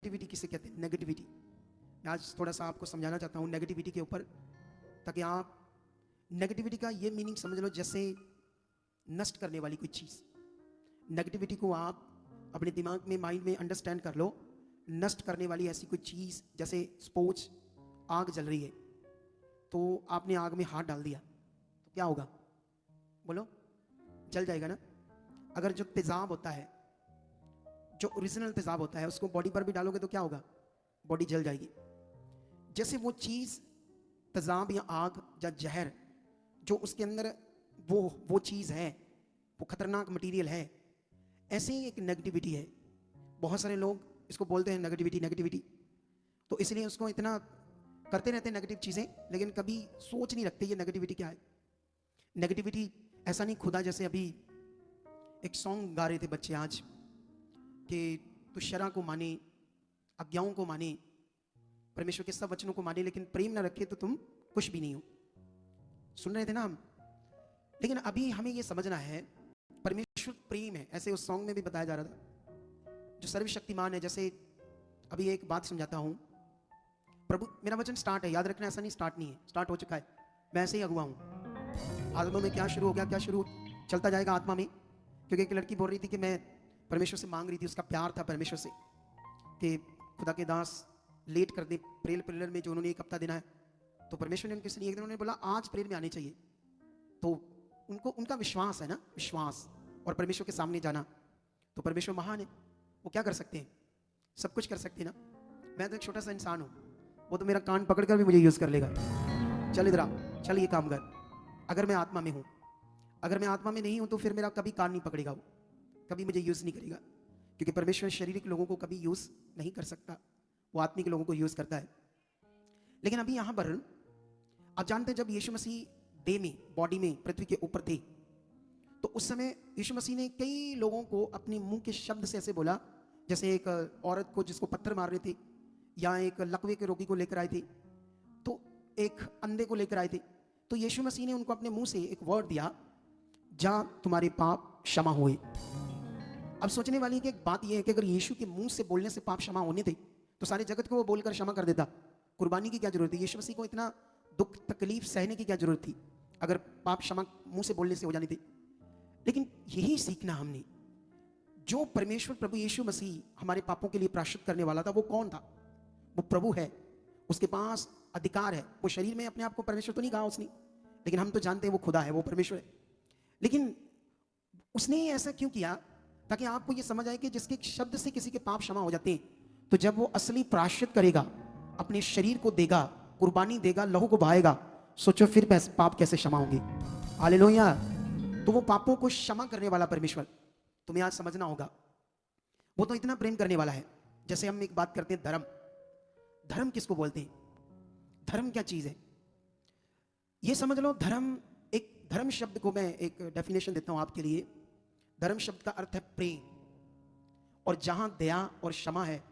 Negativity किसे कहते हैं? नेगेटिविटी मैं आज थोड़ा सा आपको समझाना चाहता हूँ नेगेटिविटी के ऊपर, ताकि आप नेगेटिविटी का ये मीनिंग समझ लो जैसे नष्ट करने वाली कोई चीज़। नेगेटिविटी को आप अपने दिमाग में, माइंड में अंडरस्टैंड कर लो, नष्ट करने वाली ऐसी कोई चीज़। जैसे सपोज आग जल रही है, तो आपने आग में हाथ डाल दिया तो क्या होगा? बोलो, जल जाएगा ना। अगर जो तेजाब होता है, जो ओरिजिनल तेजाब होता है, उसको बॉडी पर भी डालोगे तो क्या होगा? बॉडी जल जाएगी। जैसे वो चीज़, तेजाब या आग या जहर, जो उसके अंदर वो चीज़ है, वो खतरनाक मटेरियल है, ऐसे ही एक नेगेटिविटी है। बहुत सारे लोग इसको बोलते हैं नेगेटिविटी नेगेटिविटी, तो इसलिए उसको इतना करते रहते हैं नेगेटिव चीज़ें, लेकिन कभी सोच नहीं रखते ये नेगेटिविटी क्या है। नेगेटिविटी ऐसा नहीं, खुदा जैसे अभी एक सॉन्ग गा रहे थे बच्चे आज कि तू शरा को माने, आज्ञाओं को माने, परमेश्वर के सब वचनों को माने, लेकिन प्रेम ना रखे तो तुम कुछ भी नहीं हो। सुन रहे थे ना हम। लेकिन अभी हमें ये समझना है परमेश्वर प्रेम है, ऐसे उस सॉन्ग में भी बताया जा रहा था, जो सर्वशक्तिमान है। जैसे अभी एक बात समझाता हूं, प्रभु, मेरा वचन स्टार्ट है, याद रखना, ऐसा नहीं स्टार्ट नहीं है, स्टार्ट हो चुका है। मैं ऐसे ही अगुआ हूं। आत्मा में क्या शुरू हो गया, क्या शुरू चलता जाएगा आत्मा में। क्योंकि एक लड़की बोल रही थी कि मैं परमेश्वर से मांग रही थी, उसका प्यार था परमेश्वर से कि खुदा के दास लेट कर दे प्रेयर पिलर में, जो उन्होंने एक हफ्ता देना है। तो परमेश्वर ने उनके से एक दिन उन्होंने बोला आज प्रेयर में आने चाहिए। तो उनका विश्वास है ना, विश्वास और परमेश्वर के सामने जाना। तो परमेश्वर महान है, वो क्या कर सकते हैं? सब कुछ कर सकते हैं ना। मैं तो एक छोटा सा इंसान हूँ, वो तो मेरा कान पकड़कर भी मुझे यूज कर लेगा। चल इधर आ, चल ये काम कर। अगर मैं आत्मा में हूँ, अगर मैं आत्मा में नहीं हूँ तो फिर मेरा कभी कान नहीं पकड़ेगा, वो कभी मुझे यूज नहीं करेगा। क्योंकि परमेश्वर शारीरिक लोगों को कभी यूज नहीं कर सकता, वो आत्मिक लोगों को यूज करता है। लेकिन अभी यहां पर आप जानते हैं, जब यीशु मसीह देह में, बॉडी में पृथ्वी के ऊपर थे, तो उस समय यीशु मसीह ने कई लोगों को अपने मुंह के शब्द से ऐसे बोला, जैसे एक औरत को जिसको पत्थर मार रहे थे, या एक लकवे के रोगी को लेकर आए थे, तो एक अंधे को लेकर आए थे। तो यीशु मसीह ने उनको अपने मुंह से एक वर्ड दिया, जा तुम्हारे पाप क्षमा हुए। अब सोचने वाली की एक बात यह है कि अगर यीशु के मुंह से बोलने से पाप क्षमा होने थे, तो सारे जगत को वो बोलकर क्षमा कर देता। कुर्बानी की क्या जरूरत थी? यीशु मसीह को इतना दुख तकलीफ सहने की क्या जरूरत थी, अगर पाप क्षमा मुंह से बोलने से हो जानी थी। लेकिन यही सीखना हमने, जो परमेश्वर प्रभु यीशु मसीह हमारे पापों के लिए प्रायश्चित करने वाला था, वो कौन था? वो प्रभु है, उसके पास अधिकार है। वो शरीर में अपने आप को परमेश्वर तो नहीं कहा उसने, लेकिन हम तो जानते हैं वो खुदा है, वो परमेश्वर है। लेकिन उसने ऐसा क्यों किया? ताकि आपको ये समझ आए कि जिसके शब्द से किसी के पाप क्षमा हो जाते हैं, तो जब वो असली प्रायश्चित करेगा, अपने शरीर को देगा, कुर्बानी देगा, लहू को बहाएगा, सोचो फिर पाप कैसे क्षमा होंगे। हालेलुया। तो वो पापों को क्षमा करने वाला परमेश्वर, तुम्हें आज समझना होगा, वो तो इतना प्रेम करने वाला है। जैसे हम एक बात करते हैं धर्म, धर्म किसको बोलते हैं? धर्म क्या चीज है? ये समझ लो, धर्म, एक धर्म शब्द को मैं एक डेफिनेशन देता हूं आपके लिए। धर्म शब्द का अर्थ है प्रेम, और जहां दया और क्षमा है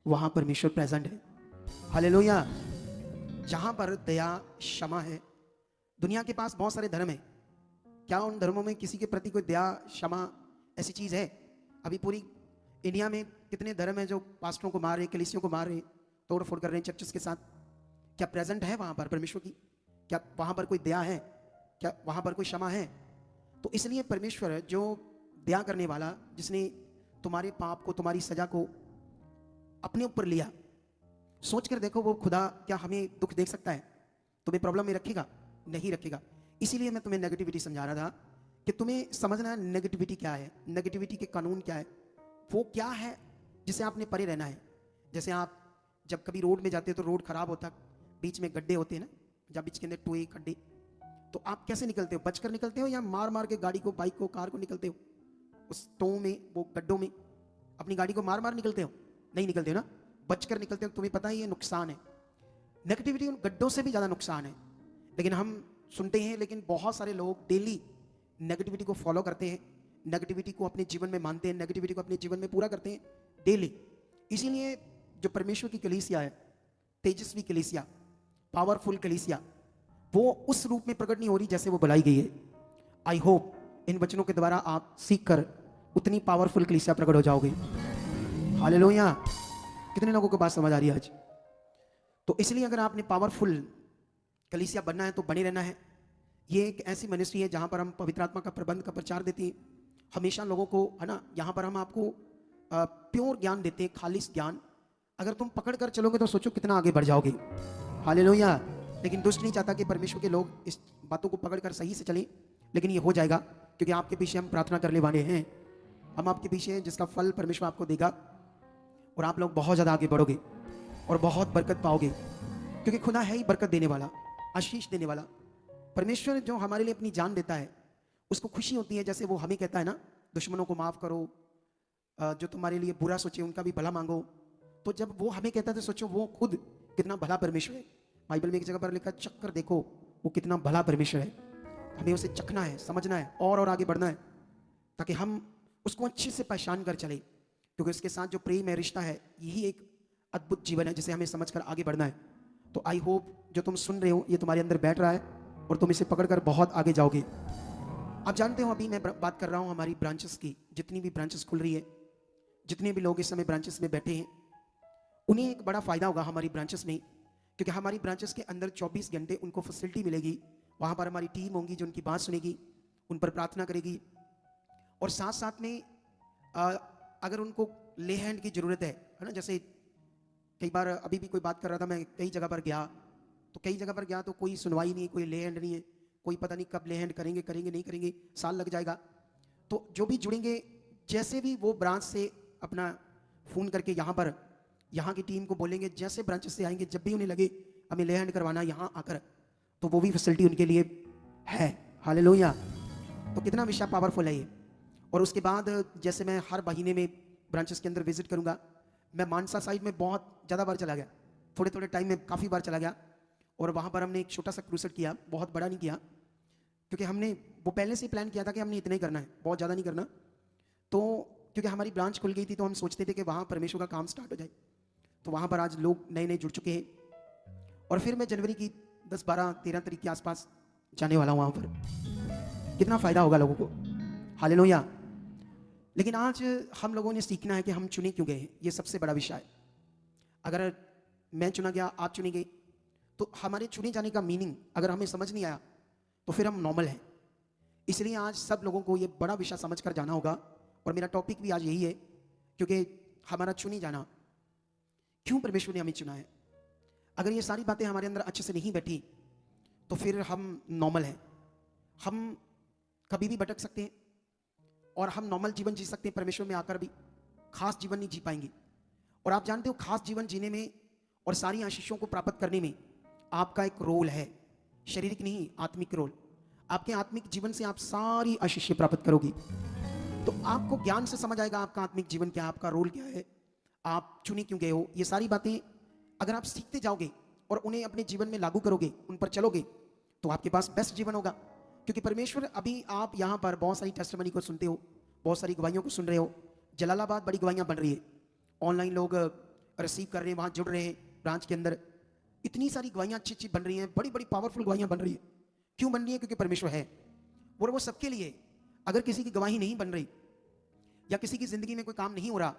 वहां परमेश्वर प्रेजेंट है। हालेलुया। जहां पर दया क्षमा है, दुनिया के पास बहुत सारे धर्म है, क्या उन धर्मों में किसी के प्रति कोई दया क्षमा ऐसी चीज है? अभी पूरी इंडिया में कितने धर्म है जो पास्टरों को मार रहे, कलीसियों को मार रहे, तोड़ फोड़ कर रहे हैं चर्चेस के साथ। क्या प्रेजेंट है वहां पर परमेश्वर की? क्या वहां पर कोई दया है? क्या वहां पर कोई क्षमा है? तो इसलिए परमेश्वर जो दया करने वाला, जिसने तुम्हारे पाप को, तुम्हारी सजा को अपने ऊपर लिया, सोच कर देखो वो खुदा क्या हमें दुख देख सकता है? तुम्हें प्रॉब्लम में रखेगा? नहीं रखेगा। इसीलिए मैं तुम्हें नेगेटिविटी समझा रहा था कि तुम्हें समझना है नेगेटिविटी क्या है, नेगेटिविटी के कानून क्या है, वो क्या है जिसे आपने परे रहना है। जैसे आप जब कभी रोड में जाते हो तो रोड खराब होता, बीच में गड्ढे होते हैं ना, जब बीच के अंदर टोए गड्ढे, तो आप कैसे निकलते हो? बचकर निकलते हो या मार मार के गाड़ी को, बाइक को, कार को निकलते हो? उस टो में, वो गड्ढों में अपनी गाड़ी को मार मार निकलते हो? नहीं निकलते हो ना, बचकर निकलते हो। तुम्हें पता है ये नुकसान है। नेगेटिविटी उन गड्ढों से भी ज्यादा नुकसान है। लेकिन हम सुनते हैं, लेकिन बहुत सारे लोग डेली नेगेटिविटी को फॉलो करते हैं, नेगेटिविटी को अपने जीवन में मानते हैं, नेगेटिविटी को अपने जीवन में पूरा करते हैं डेली। इसीलिए जो परमेश्वर की कलीसिया है, तेजस्वी कलीसिया, पावरफुल कलीसिया, वो उस रूप में प्रकट नहीं हो रही जैसे वो बुलाई गई है। आई होप इन वचनों के द्वारा आप सीख कर उतनी पावरफुल कलीसिया प्रकट हो जाओगे। हालेलुया। कितने लोगों को बात समझ आ रही है आज? तो इसलिए अगर आपने पावरफुल कलीसिया बनना है तो बने रहना है। ये एक ऐसी मिनिस्ट्री है जहां पर हम पवित्र आत्मा का प्रबंध का प्रचार देते हैं हमेशा लोगों को, है ना। यहाँ पर हम आपको प्योर ज्ञान देते हैं, खालिश ज्ञान। अगर तुम पकड़ कर चलोगे तो सोचो कितना आगे बढ़ जाओगे। हालेलुया। लेकिन दुष्ट नहीं चाहता कि परमेश्वर के लोग इस बातों को पकड़ कर सही से चलें, लेकिन ये हो जाएगा क्योंकि आपके पीछे हम प्रार्थना करने वाले हैं। हम आपके पीछे हैं जिसका फल परमेश्वर आपको देगा और आप लोग बहुत ज़्यादा आगे बढ़ोगे और बहुत बरकत पाओगे, क्योंकि खुदा है ही बरकत देने वाला, आशीष देने वाला। परमेश्वर जो हमारे लिए अपनी जान देता है उसको खुशी होती है, जैसे वो हमें कहता है ना, दुश्मनों को माफ़ करो, जो तुम्हारे लिए बुरा सोचे उनका भी भला मांगो। तो जब वो हमें कहता है तो सोचो वो खुद कितना भला परमेश्वर है। बाइबल में एक जगह पर लिखा, चख कर देखो वो कितना भला परमेश्वर है। हमें उसे चखना है, समझना है और आगे बढ़ना है, ताकि हम उसको अच्छे से पहचान कर चले, क्योंकि उसके साथ जो प्रेम है, रिश्ता है, यही एक अद्भुत जीवन है जिसे हमें समझकर आगे बढ़ना है। तो आई होप जो तुम सुन रहे हो ये तुम्हारे अंदर बैठ रहा है और तुम इसे पकड़कर बहुत आगे जाओगे। आप जानते हो अभी मैं बात कर रहा हूँ हमारी ब्रांचेस की, जितनी भी ब्रांचेस खुल रही है, जितने भी लोग इस समय ब्रांचेस में बैठे हैं, उन्हें एक बड़ा फायदा होगा हमारी ब्रांचेस में, क्योंकि हमारी ब्रांचेस के अंदर 24 घंटे उनको फैसिलिटी मिलेगी। वहाँ पर हमारी टीम होगी जो उनकी बात सुनेगी, उन पर प्रार्थना करेगी, और साथ साथ में अगर उनको ले हैंड की ज़रूरत है ना, जैसे कई बार अभी भी कोई बात कर रहा था, मैं कई जगह पर गया तो कोई सुनवाई नहीं, कोई ले हैंड नहीं है, कोई पता नहीं कब ले हैंड करेंगे नहीं करेंगे, साल लग जाएगा। तो जो भी जुड़ेंगे, जैसे भी वो ब्रांच से अपना फ़ोन करके यहाँ की टीम को बोलेंगे, जैसे ब्रांच से आएंगे, जब भी उन्हें लगे हमें ले हैंड करवाना यहाँ आकर, तो वो भी फैसिलिटी उनके लिए है। हालेलुया। तो कितना विषय पावरफुल है ये। और उसके बाद जैसे मैं हर महीने में ब्रांचेस के अंदर विजिट करूँगा, मैं मानसा साइड में बहुत ज़्यादा बार चला गया, थोड़े टाइम में काफ़ी बार चला गया, और वहाँ पर हमने एक छोटा सा क्रूसेड किया, बहुत बड़ा नहीं किया, क्योंकि हमने वो पहले से प्लान किया था कि हमने इतना ही करना है, बहुत ज़्यादा नहीं करना। तो क्योंकि हमारी ब्रांच खुल गई थी तो हम सोचते थे कि वहाँ परमेश्वर का काम स्टार्ट हो जाए। तो वहाँ पर आज लोग नए जुड़ चुके हैं, और फिर मैं जनवरी की 10, 12, 13 तारीख के आसपास जाने वाला हूँ वहाँ पर। कितना फ़ायदा होगा लोगों को। हालेलुया। लेकिन आज हम लोगों ने सीखना है कि हम चुने क्यों गए हैं, ये सबसे बड़ा विषय है। अगर मैं चुना गया, आप चुने गए, तो हमारे चुने जाने का मीनिंग अगर हमें समझ नहीं आया तो फिर हम नॉर्मल हैं। इसलिए आज सब लोगों को ये बड़ा विषय समझ कर जाना होगा, और मेरा टॉपिक भी आज यही है, क्योंकि हमारा चुनी जाना, क्यों परमेश्वर ने हमें चुना है। अगर ये सारी बातें हमारे अंदर अच्छे से नहीं बैठी तो फिर हम नॉर्मल हैं, हम कभी भी भटक सकते हैं, और हम नॉर्मल जीवन जी सकते हैं, परमेश्वर में आकर भी खास जीवन नहीं जी पाएंगे। और आप जानते हो खास जीवन जीने में और सारी आशीषों को प्राप्त करने में आपका एक रोल है, शारीरिक नहीं, आत्मिक रोल। आपके आत्मिक जीवन से आप सारी आशीषें प्राप्त करोगी। तो आपको ज्ञान से समझ आएगा आपका आत्मिक जीवन क्या है, आपका रोल क्या है, आप चुने क्यों गए हो। ये सारी बातें अगर आप सीखते जाओगे और उन्हें अपने जीवन में लागू करोगे, उन पर चलोगे, तो आपके पास बेस्ट जीवन होगा। क्योंकि परमेश्वर, अभी आप यहाँ पर बहुत सारी टेस्टिमनी को सुनते हो, बहुत सारी गवाहियों को सुन रहे हो। जलालाबाद बड़ी गवाहियाँ बन रही है, ऑनलाइन लोग रिसीव कर रहे हैं, वहाँ जुड़ रहे हैं ब्रांच के अंदर। इतनी सारी गवाहियाँ अच्छी बन रही हैं, बड़ी पावरफुल गवाहियाँ बन रही है। क्यों बन रही है? क्योंकि परमेश्वर है, और वो सबके लिए। अगर किसी की गवाही नहीं बन रही या किसी की जिंदगी में कोई काम नहीं हो रहा,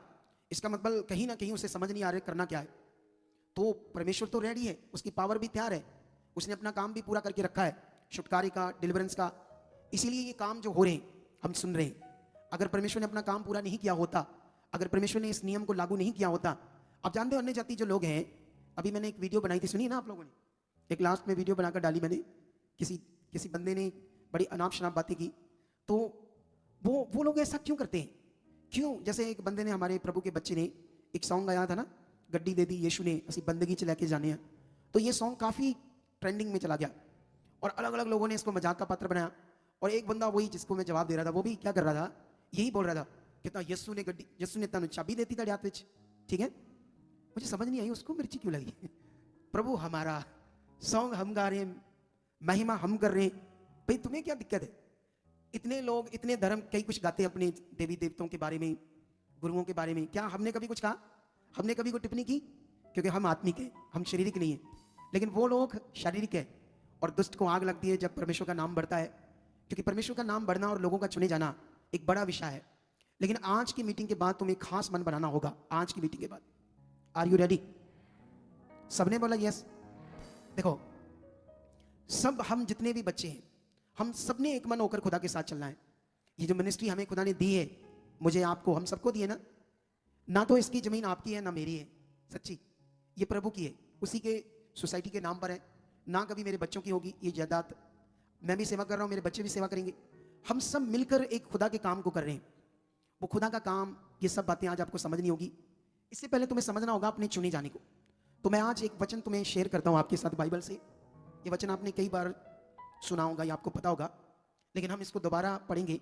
इसका मतलब कहीं ना कहीं उसे समझ नहीं आ रहा करना क्या है। तो परमेश्वर तो रेडी है, उसकी पावर भी तैयार है, उसने अपना काम भी पूरा करके रखा है, छुटकारे का, डिलीवरेंस का। इसीलिए ये काम जो हो रहे हैं हम सुन रहे हैं। अगर परमेश्वर ने अपना काम पूरा नहीं किया होता, अगर परमेश्वर ने इस नियम को लागू नहीं किया होता, आप जानते हो अन्य जाति जो लोग हैं, अभी मैंने एक वीडियो बनाई थी, सुनिए ना आप लोगों ने, एक लास्ट में वीडियो बनाकर डाली मैंने, किसी बंदे ने बड़ी अनाप शनाप बातें की। तो वो लोग ऐसा क्यों करते हैं? क्यों? जैसे एक बंदे ने, हमारे प्रभु के बच्चे ने एक सॉन्ग गाया था ना, गड्डी दे दी यीशु ने असी बंदगी च लैके जाने हैं। तो ये सॉन्ग काफ़ी ट्रेंडिंग में चला गया, और अलग अलग लोगों ने इसको मजाक का पात्र बनाया। और एक बंदा, वही जिसको मैं जवाब दे रहा था, वो भी क्या कर रहा था, यही बोल रहा था, कहता यीशु ने तनु चाबी देती था हाथ में। ठीक है, मुझे समझ नहीं आई उसको मिर्ची क्यों लगी। प्रभु हमारा, सॉन्ग हम गा रहे हैं, महिमा हम कर रहे हैं, भाई तुम्हें क्या दिक्कत है? इतने लोग, इतने धर्म, कई कुछ गाते हैं अपने देवी देवताओं के बारे में, गुरुओं के बारे में। क्या हमने कभी कुछ कहा? हमने कभी कोई टिप्पणी की? क्योंकि हम आत्मिक हैं, हम शारीरिक नहीं है। लेकिन वो लोग शारीरिक है, और दुष्ट को आग लगती है जब परमेश्वर का नाम बढ़ता है। क्योंकि परमेश्वर का नाम बढ़ना और लोगों का चुने जाना एक बड़ा विषय है। लेकिन आज की मीटिंग के बाद तुम्हें खास मन बनाना होगा। आज की मीटिंग के बाद आर यू रेडी? सबने बोला यस। देखो, सब हम जितने भी बच्चे हैं, हम सबने एक मन होकर खुदा के साथ चलना है। ये जो मिनिस्ट्री हमें खुदा ने दी है, मुझे, आपको, हम सबको दी है ना, ना तो इसकी जमीन आपकी है ना मेरी है, सच्ची, ये प्रभु की है, उसी के सोसाइटी के नाम पर है, ना कभी मेरे बच्चों की होगी ये जायदाद। मैं भी सेवा कर रहा हूं, मेरे बच्चे भी सेवा करेंगे, हम सब मिलकर एक खुदा के काम को कर रहे हैं। वो खुदा का काम, ये सब बातें आज आपको समझनी होगी। इससे पहले तुम्हें समझना होगा अपने चुने जाने को। तो मैं आज एक वचन तुम्हें शेयर करता हूं आपके साथ बाइबल से। ये वचन आपने कई बार सुना होगा या आपको पता होगा, लेकिन हम इसको दोबारा पढ़ेंगे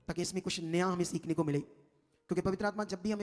ताकि इसमें कुछ नया हमें सीखने को मिले। क्योंकि पवित्र आत्मा जब भी हमें